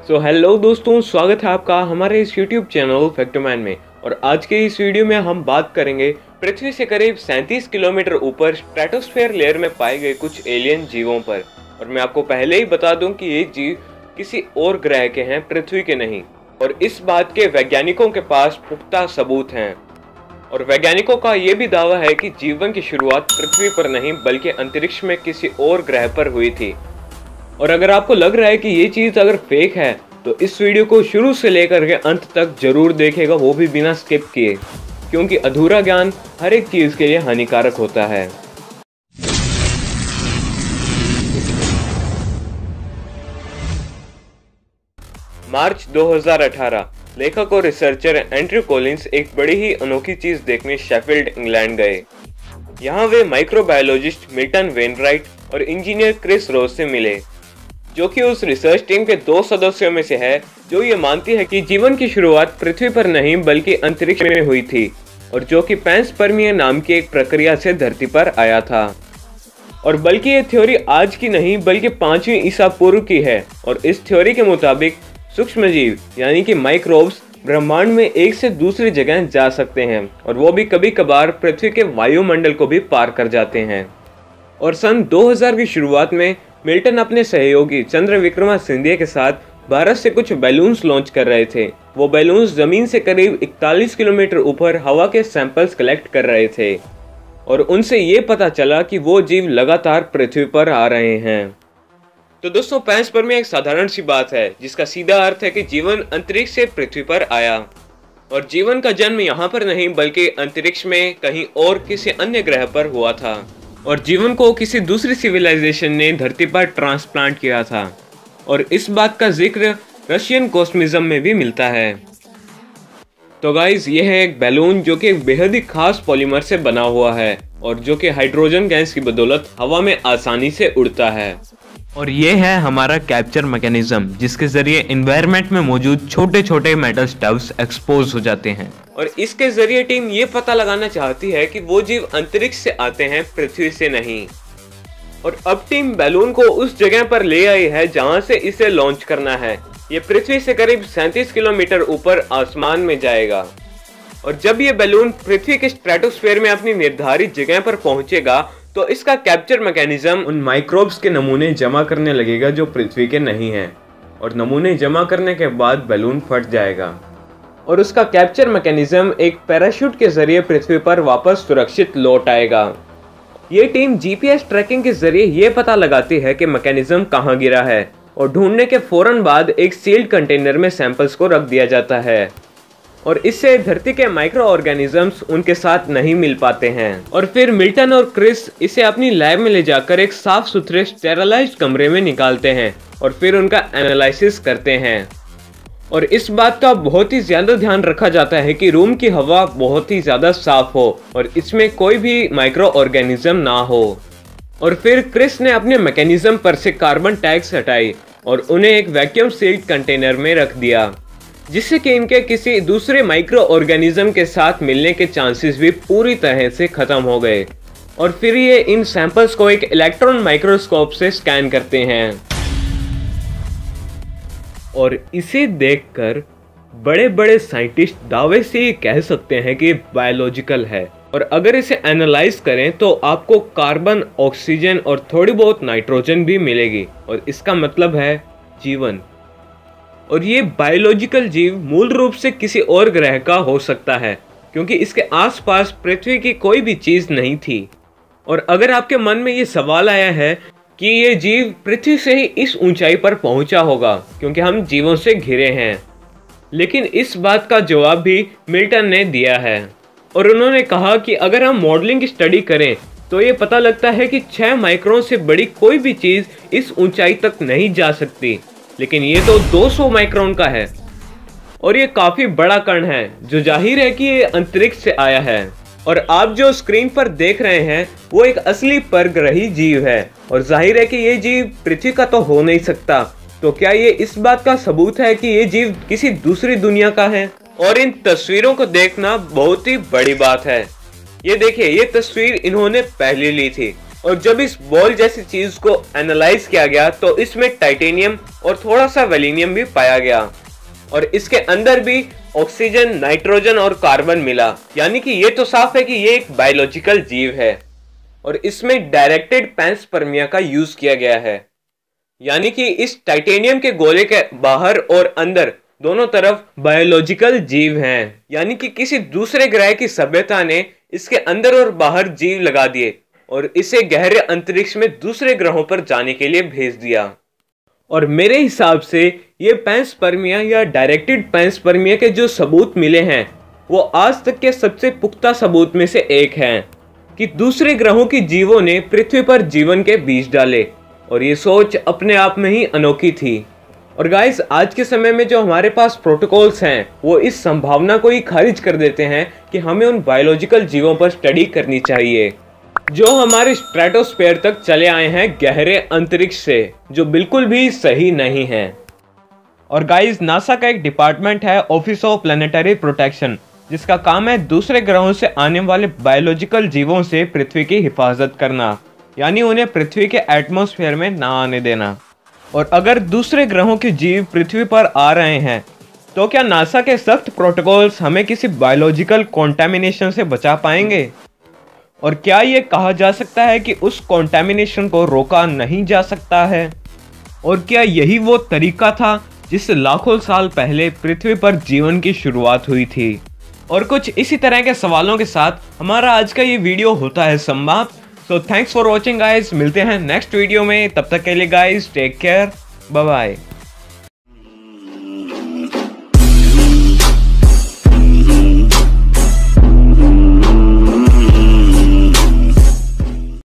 Hello दोस्तों, स्वागत है आपका हमारे इस YouTube चैनल फैक्टमैन में। और आज के इस वीडियो में हम बात करेंगे पृथ्वी से करीब 37 किलोमीटर ऊपर स्ट्रेटोस्फेयर लेयर में पाए गए कुछ एलियन जीवों पर। और मैं आपको पहले ही बता दूं कि ये जीव किसी और ग्रह के हैं, पृथ्वी के नहीं। और इस बात के वैज्ञानिकों के पास पुख्ता सबूत हैं। और वैज्ञानिकों का ये भी दावा है कि जीवन की शुरुआत पृथ्वी पर नहीं बल्कि अंतरिक्ष में किसी और ग्रह पर हुई थी। और अगर आपको लग रहा है कि ये चीज़ अगर फेक है तो इस वीडियो को शुरू से लेकर के अंत तक जरूर देखेगा, वो भी बिना स्किप किए, क्योंकि अधूरा ज्ञान हर एक चीज़ के लिए हानिकारक होता है। मार्च 2018 लेखक और रिसर्चर एंड्रयू कॉलिंस एक बड़ी ही अनोखी चीज देखने शेफील्ड इंग्लैंड गए। यहाँ वे माइक्रोबायोलॉजिस्ट मिल्टन वेनराइट और इंजीनियर क्रिस रोज से मिले, जो कि उस रिसर्च टीम के 2 सदस्यों में से है जो ये मानती है कि जीवन की शुरुआत पृथ्वी पर नहीं बल्कि अंतरिक्ष में हुई थी, और जो कि पैंसपर्मिया नाम की एक प्रक्रिया से धरती पर आया था। और बल्कि ये थ्योरी आज की नहीं बल्कि 5वीं ईसा पूर्व की है। और इस थ्योरी के मुताबिक सूक्ष्मजीव यानी कि माइक्रोब्स ब्रह्मांड में एक से दूसरी जगह जा सकते हैं, और वो भी कभी कभार पृथ्वी के वायुमंडल को भी पार कर जाते हैं। और सन 2000 की शुरुआत में मिल्टन अपने सहयोगी चंद्र विक्रमा सिंधिया के साथ भारत से कुछ बैलून्स लॉन्च कर रहे थे। वो बैलून्स जमीन से करीब 41 किलोमीटर ऊपर हवा के सैंपल्स कलेक्ट कर रहे थे, और उनसे ये पता चला कि वो जीव लगातार पृथ्वी पर आ रहे हैं। तो दोस्तों, पैंसपर्मिया एक साधारण सी बात है जिसका सीधा अर्थ है कि जीवन अंतरिक्ष से पृथ्वी पर आया। और जीवन का जन्म यहाँ पर नहीं बल्कि अंतरिक्ष में कहीं और किसी अन्य ग्रह पर हुआ था, और जीवन को किसी दूसरी सिविलाइजेशन ने धरती पर ट्रांसप्लांट किया था। और इस बात का जिक्र रशियन कॉस्मिज्म में भी मिलता है। तो गाइज, ये है एक बैलून जो कि एक बेहद ही खास पॉलीमर से बना हुआ है, और जो कि हाइड्रोजन गैस की बदौलत हवा में आसानी से उड़ता है। और ये है हमारा कैप्चर मैकेनिज्म, जिसके जरिए एनवायरनमेंट में मौजूद छोटे छोटे मेटल स्टव्स एक्सपोज हो जाते हैं। और इसके जरिए टीम ये पता लगाना चाहती है कि वो जीव अंतरिक्ष से आते हैं, पृथ्वी से नहीं। और अब टीम बैलून को उस जगह पर ले आई है जहां से इसे लॉन्च करना है। ये पृथ्वी से करीब 37 किलोमीटर ऊपर आसमान में जाएगा। और जब ये बैलून पृथ्वी के स्ट्रेटोस्फेयर में अपनी निर्धारित जगह पर पहुंचेगा तो इसका कैप्चर मैकेनिज्म उन माइक्रोब्स के नमूने जमा करने लगेगा जो पृथ्वी के नहीं हैं। और नमूने जमा करने के बाद बैलून फट जाएगा, और उसका कैप्चर मैकेनिज्म एक पैराशूट के जरिए पृथ्वी पर वापस सुरक्षित लौट आएगा। ये टीम जीपीएस ट्रैकिंग के जरिए ये पता लगाती है कि मैकेनिज्म कहाँ गिरा है, और ढूंढने के फौरन बाद एक सील्ड कंटेनर में सैंपल्स को रख दिया जाता है। और इससे धरती के माइक्रो ऑर्गेनिजम्स उनके साथ नहीं मिल पाते हैं। और फिर मिल्टन और क्रिस इसे अपनी लैब में ले जाकर एक साफ सुथरे स्टेरलाइज्ड कमरे में निकालते हैं, और फिर उनका एनालिसिस करते हैं। और इस बात का बहुत ही ज्यादा ध्यान रखा जाता है कि रूम की हवा बहुत ही ज्यादा साफ हो और इसमें कोई भी माइक्रो ऑर्गेनिज्म ना हो। और फिर क्रिस ने अपने मैकेनिज्म पर से कार्बन टैग्स हटाई और उन्हें एक वैक्यूम सील्ड कंटेनर में रख दिया, जिससे कि इनके किसी दूसरे माइक्रो ऑर्गेनिज्म के साथ मिलने के चांसेस भी पूरी तरह से खत्म हो गए। और फिर ये इन सैंपल्स को एक इलेक्ट्रॉन माइक्रोस्कोप से स्कैन करते हैं, और इसे देखकर बड़े बड़े साइंटिस्ट दावे से कह सकते हैं कि बायोलॉजिकल है। और अगर इसे एनालाइज करें तो आपको कार्बन, ऑक्सीजन और थोड़ी बहुत नाइट्रोजन भी मिलेगी, और इसका मतलब है जीवन। और ये बायोलॉजिकल जीव मूल रूप से किसी और ग्रह का हो सकता है, क्योंकि इसके आसपास पृथ्वी की कोई भी चीज नहीं थी। और अगर आपके मन में ये सवाल आया है कि ये जीव पृथ्वी से ही इस ऊंचाई पर पहुंचा होगा क्योंकि हम जीवों से घिरे हैं, लेकिन इस बात का जवाब भी मिल्टन ने दिया है। और उन्होंने कहा कि अगर हम मॉडलिंग की स्टडी करें तो ये पता लगता है कि 6 माइक्रोन से बड़ी कोई भी चीज इस ऊंचाई तक नहीं जा सकती, लेकिन ये तो 200 माइक्रोन का है, और ये काफी बड़ा कण है, जो जाहिर है कि ये अंतरिक्ष से आया है। और आप जो स्क्रीन पर देख रहे हैं वो एक असली परग्रही जीव है, और जाहिर है कि ये जीव पृथ्वी का तो हो नहीं सकता। तो क्या ये इस बात का सबूत है कि ये जीव किसी दूसरी दुनिया का है? और इन तस्वीरों को देखना बहुत ही बड़ी बात है। ये देखिए, ये तस्वीर इन्होंने पहले ली थी, और जब इस बॉल जैसी चीज को एनालाइज किया गया तो इसमें टाइटेनियम और थोड़ा सा वेलिनियम भी पाया गया और इसके अंदर भी ऑक्सीजन, नाइट्रोजन और कार्बन मिला। यानी कि ये तो साफ है कि ये एक बायोलॉजिकल जीव है और इसमें डायरेक्टेड पैंस्पर्मिया का यूज किया गया है। यानी कि इस टाइटेनियम के गोले के बाहर और अंदर दोनों तरफ बायोलॉजिकल जीव हैं। यानी कि किसी दूसरे ग्रह की सभ्यता ने इसके अंदर और बाहर जीव लगा दिए और इसे गहरे अंतरिक्ष में दूसरे ग्रहों पर जाने के लिए भेज दिया। और मेरे हिसाब से ये पैंस्पर्मिया या डायरेक्टेड पैंस्पर्मिया के जो सबूत मिले हैं वो आज तक के सबसे पुख्ता सबूत में से एक हैं कि दूसरे ग्रहों की जीवों ने पृथ्वी पर जीवन के बीज डाले। और ये सोच अपने आप में ही अनोखी थी। और गाइस, आज के समय में जो हमारे पास प्रोटोकॉल्स हैं वो इस संभावना को ही खारिज कर देते हैं कि हमें उन बायोलॉजिकल जीवों पर स्टडी करनी चाहिए जो हमारे स्ट्रेटोस्फीयर तक चले आए हैं गहरे अंतरिक्ष से, जो बिल्कुल भी सही नहीं है। और गाइस, नासा का एक डिपार्टमेंट है ऑफिस ऑफ प्लैनेटरी प्रोटेक्शन, जिसका काम है दूसरे ग्रहों से आने वाले बायोलॉजिकल जीवों से पृथ्वी की हिफाजत करना, यानी उन्हें पृथ्वी के एटमॉस्फेयर में ना आने देना। और अगर दूसरे ग्रहों के जीव पृथ्वी पर आ रहे हैं तो क्या नासा के सख्त प्रोटोकॉल्स हमें किसी बायोलॉजिकल कॉन्टैमिनेशन से बचा पाएंगे? और क्या ये कहा जा सकता है कि उस कॉन्टैमिनेशन को रोका नहीं जा सकता है? और क्या यही वो तरीका था जिससे लाखों साल पहले पृथ्वी पर जीवन की शुरुआत हुई थी? और कुछ इसी तरह के सवालों के साथ हमारा आज का ये वीडियो होता है समाप्त। So thanks for watching guys, मिलते हैं नेक्स्ट वीडियो में। तब तक के लिए guys take care, bye bye.